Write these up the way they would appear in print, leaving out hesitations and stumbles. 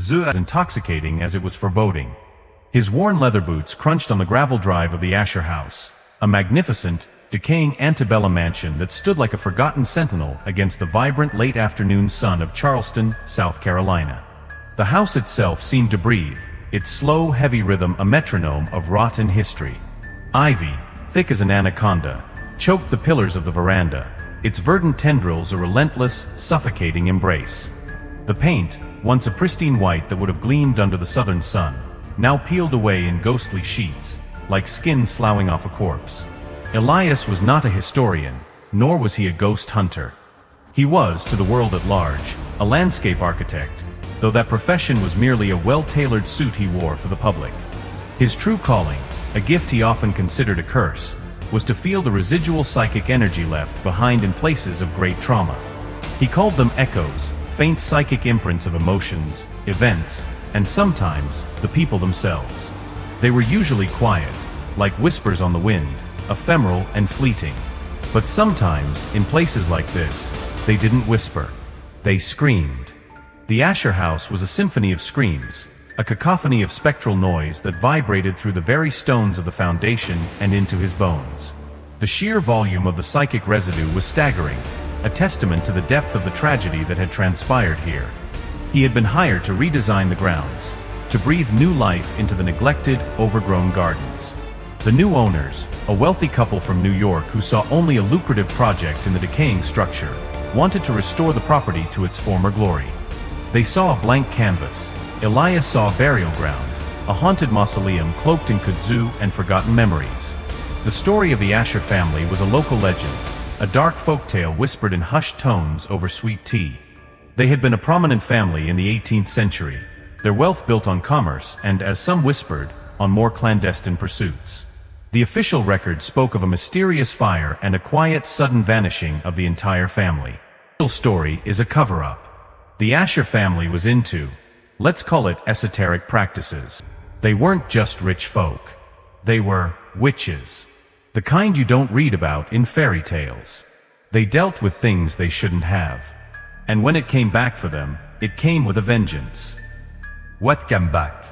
as intoxicating as it was foreboding. His worn leather boots crunched on the gravel drive of the Asher house, a magnificent, decaying antebellum mansion that stood like a forgotten sentinel against the vibrant late afternoon sun of Charleston, South Carolina. The house itself seemed to breathe, its slow, heavy rhythm a metronome of rotten history. Ivy, thick as an anaconda, choked the pillars of the veranda, its verdant tendrils a relentless, suffocating embrace. The paint, once a pristine white that would have gleamed under the southern sun, now peeled away in ghostly sheets, like skin sloughing off a corpse. Elias was not a historian, nor was he a ghost hunter. He was, to the world at large, a landscape architect, though that profession was merely a well-tailored suit he wore for the public. His true calling, a gift he often considered a curse, was to feel the residual psychic energy left behind in places of great trauma. He called them echoes, faint psychic imprints of emotions, events, and sometimes the people themselves. They were usually quiet, like whispers on the wind, ephemeral and fleeting. But sometimes, in places like this, they didn't whisper. They screamed. The Asher house was a symphony of screams, a cacophony of spectral noise that vibrated through the very stones of the foundation and into his bones. The sheer volume of the psychic residue was staggering, a testament to the depth of the tragedy that had transpired here. He had been hired to redesign the grounds, to breathe new life into the neglected, overgrown gardens. The new owners, a wealthy couple from New York who saw only a lucrative project in the decaying structure, wanted to restore the property to its former glory. They saw a blank canvas. Elias saw a burial ground, a haunted mausoleum cloaked in kudzu and forgotten memories. The story of the Asher family was a local legend, a dark folktale whispered in hushed tones over sweet tea. They had been a prominent family in the 18th century, their wealth built on commerce and, as some whispered, on more clandestine pursuits. The official record spoke of a mysterious fire and a quiet, sudden vanishing of the entire family. The real story is a cover-up. The Asher family was into, let's call it, esoteric practices. They weren't just rich folk. They were witches. The kind you don't read about in fairy tales. They dealt with things they shouldn't have. And when it came back for them, it came with a vengeance. What came back?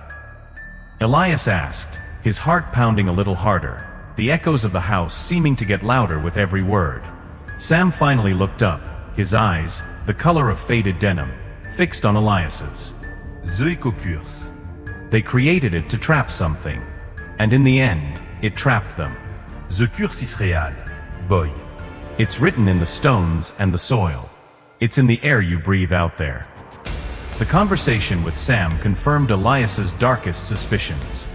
Elias asked, his heart pounding a little harder, the echoes of the house seeming to get louder with every word. Sam finally looked up, his eyes, the color of faded denim, fixed on Elias's. The Echo Curse. They created it to trap something. And in the end, it trapped them. The curse is real, boy. It's written in the stones and the soil. It's in the air you breathe out there. The conversation with Sam confirmed Elias's darkest suspicions.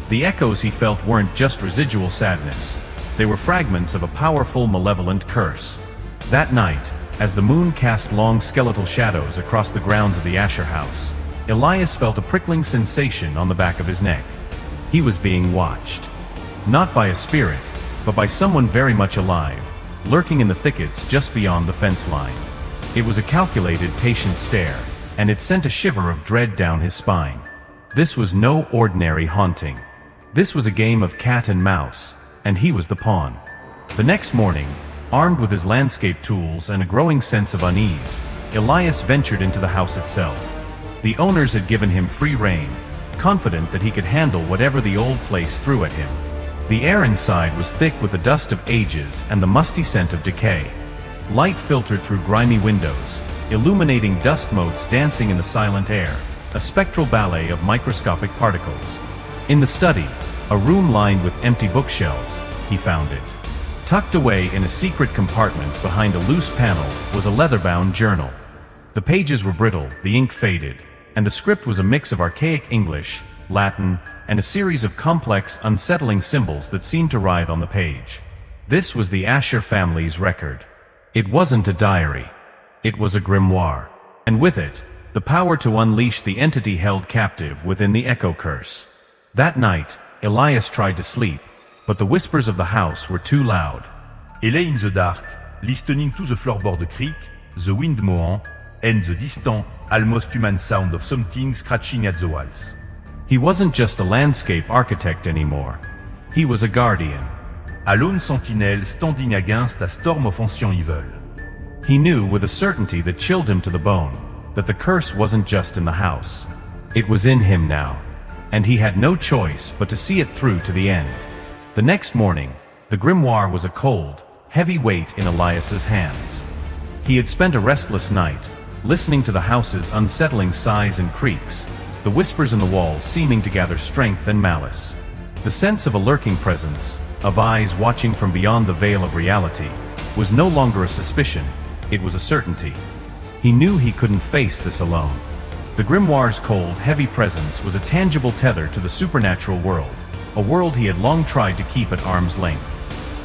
The echoes he felt weren't just residual sadness. They were fragments of a powerful, malevolent curse. That night, as the moon cast long skeletal shadows across the grounds of the Asher house, Elias felt a prickling sensation on the back of his neck. He was being watched. Not by a spirit, but by someone very much alive, lurking in the thickets just beyond the fence line. It was a calculated, patient stare, and it sent a shiver of dread down his spine. This was no ordinary haunting. This was a game of cat and mouse, and he was the pawn. The next morning, armed with his landscape tools and a growing sense of unease, Elias ventured into the house itself. The owners had given him free rein, confident that he could handle whatever the old place threw at him. The air inside was thick with the dust of ages and the musty scent of decay. Light filtered through grimy windows, illuminating dust motes dancing in the silent air, a spectral ballet of microscopic particles. In the study, a room lined with empty bookshelves, he found it. Tucked away in a secret compartment behind a loose panel was a leather-bound journal. The pages were brittle, the ink faded, and the script was a mix of archaic English, Latin, and a series of complex, unsettling symbols that seemed to writhe on the page. This was the Asher family's record. It wasn't a diary. It was a grimoire. And with it, the power to unleash the entity held captive within the Echo Curse. That night, Elias tried to sleep, but the whispers of the house were too loud. He lay in the dark, listening to the floorboard creak, the wind mowing, and the distant, almost human sound of something scratching at the walls. He wasn't just a landscape architect anymore. He was a guardian. A lone sentinel standing against a storm of ancient evil. He knew with a certainty that chilled him to the bone that the curse wasn't just in the house. It was in him now, and he had no choice but to see it through to the end. The next morning, the grimoire was a cold, heavy weight in Elias's hands. He had spent a restless night, listening to the house's unsettling sighs and creaks, the whispers in the walls seeming to gather strength and malice. The sense of a lurking presence, of eyes watching from beyond the veil of reality, was no longer a suspicion, it was a certainty. He knew he couldn't face this alone. The grimoire's cold, heavy presence was a tangible tether to the supernatural world, a world he had long tried to keep at arm's length.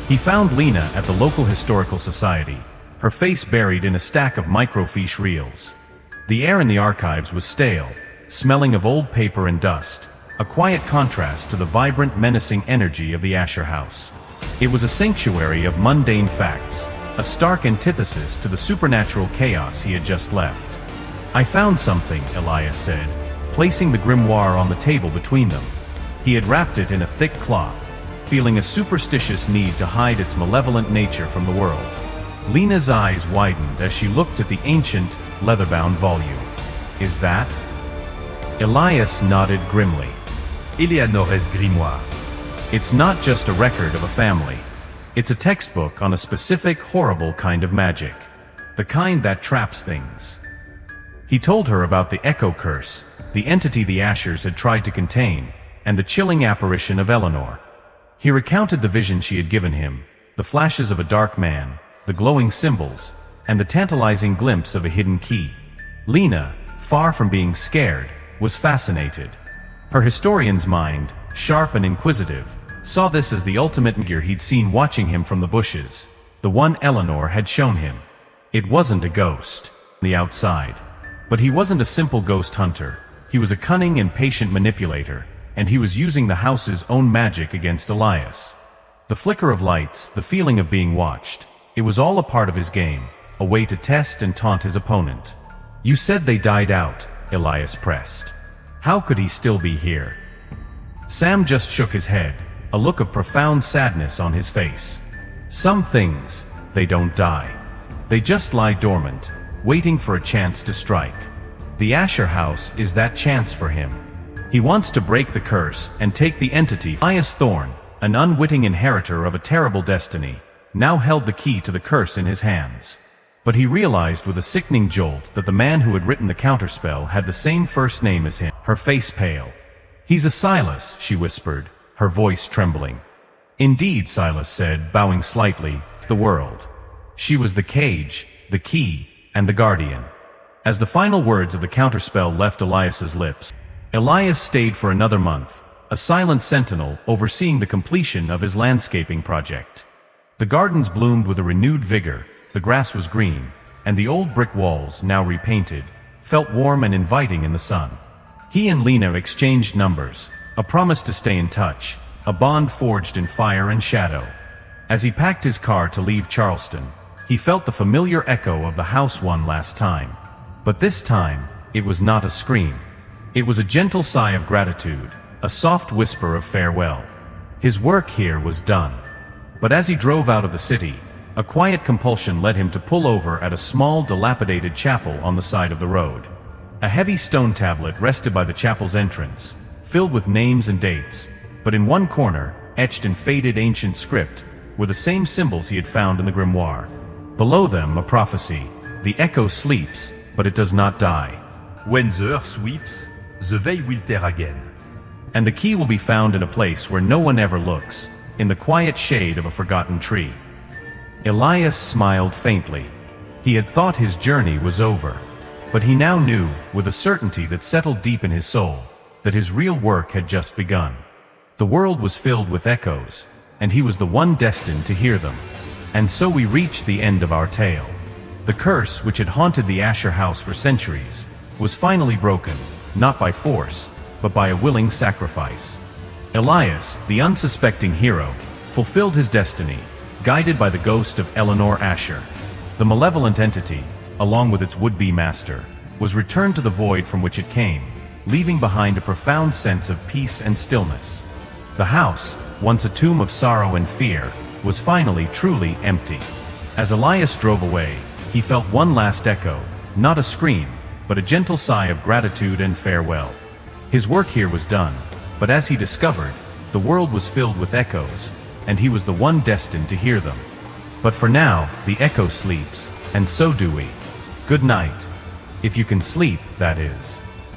He found Lena at the local historical society, her face buried in a stack of microfiche reels. The air in the archives was stale, smelling of old paper and dust, a quiet contrast to the vibrant, menacing energy of the Asher house. It was a sanctuary of mundane facts, a stark antithesis to the supernatural chaos he had just left. "I found something," Elias said, placing the grimoire on the table between them. He had wrapped it in a thick cloth, feeling a superstitious need to hide its malevolent nature from the world. Lena's eyes widened as she looked at the ancient, leather-bound volume. "Is that?" Elias nodded grimly. Eleanor's grimoire. "It's not just a record of a family. It's a textbook on a specific, horrible kind of magic. The kind that traps things." He told her about the Echo Curse, the entity the Ashers had tried to contain, and the chilling apparition of Eleanor. He recounted the vision she had given him, the flashes of a dark man, the glowing symbols, and the tantalizing glimpse of a hidden key. Lena, far from being scared, was fascinated. Her historian's mind, sharp and inquisitive, saw this as the ultimate figure he'd seen watching him from the bushes, the one Eleanor had shown him. It wasn't a ghost, on the outside. But he wasn't a simple ghost hunter, he was a cunning and patient manipulator, and he was using the house's own magic against Elias. The flicker of lights, the feeling of being watched, it was all a part of his game, a way to test and taunt his opponent. "You said they died out," Elias pressed. "How could he still be here?" Sam just shook his head, a look of profound sadness on his face. "Some things, they don't die. They just lie dormant, waiting for a chance to strike. The Asher house is that chance for him. He wants to break the curse and take the entity." Elias Thorne, an unwitting inheritor of a terrible destiny, now held the key to the curse in his hands. But he realized with a sickening jolt that the man who had written the counterspell had the same first name as him, her face pale. "He's a Silas," she whispered, her voice trembling. "Indeed," Silas said, bowing slightly, "the world." She was the cage, the key, and the guardian. As the final words of the counterspell left Elias's lips, Elias stayed for another month, a silent sentinel overseeing the completion of his landscaping project. The gardens bloomed with a renewed vigor, the grass was green, and the old brick walls, now repainted, felt warm and inviting in the sun. He and Lena exchanged numbers, a promise to stay in touch, a bond forged in fire and shadow. As he packed his car to leave Charleston, he felt the familiar echo of the house one last time. But this time, it was not a scream. It was a gentle sigh of gratitude, a soft whisper of farewell. His work here was done. But as he drove out of the city, a quiet compulsion led him to pull over at a small, dilapidated chapel on the side of the road. A heavy stone tablet rested by the chapel's entrance, filled with names and dates, but in one corner, etched in faded ancient script, were the same symbols he had found in the grimoire. Below them, a prophecy: "The echo sleeps, but it does not die. When the earth sweeps, the veil will tear again. And the key will be found in a place where no one ever looks, in the quiet shade of a forgotten tree." Elias smiled faintly. He had thought his journey was over. But he now knew, with a certainty that settled deep in his soul, that his real work had just begun. The world was filled with echoes, and he was the one destined to hear them. And so we reached the end of our tale. The curse, which had haunted the Asher house for centuries, was finally broken, not by force, but by a willing sacrifice. Elias, the unsuspecting hero, fulfilled his destiny, guided by the ghost of Eleanor Asher. The malevolent entity, along with its would-be master, was returned to the void from which it came, leaving behind a profound sense of peace and stillness. The house, once a tomb of sorrow and fear, was finally truly empty. As Elias drove away, he felt one last echo, not a scream, but a gentle sigh of gratitude and farewell. His work here was done, but as he discovered, the world was filled with echoes, and he was the one destined to hear them. But for now, the echo sleeps, and so do we. Good night. If you can sleep, that is.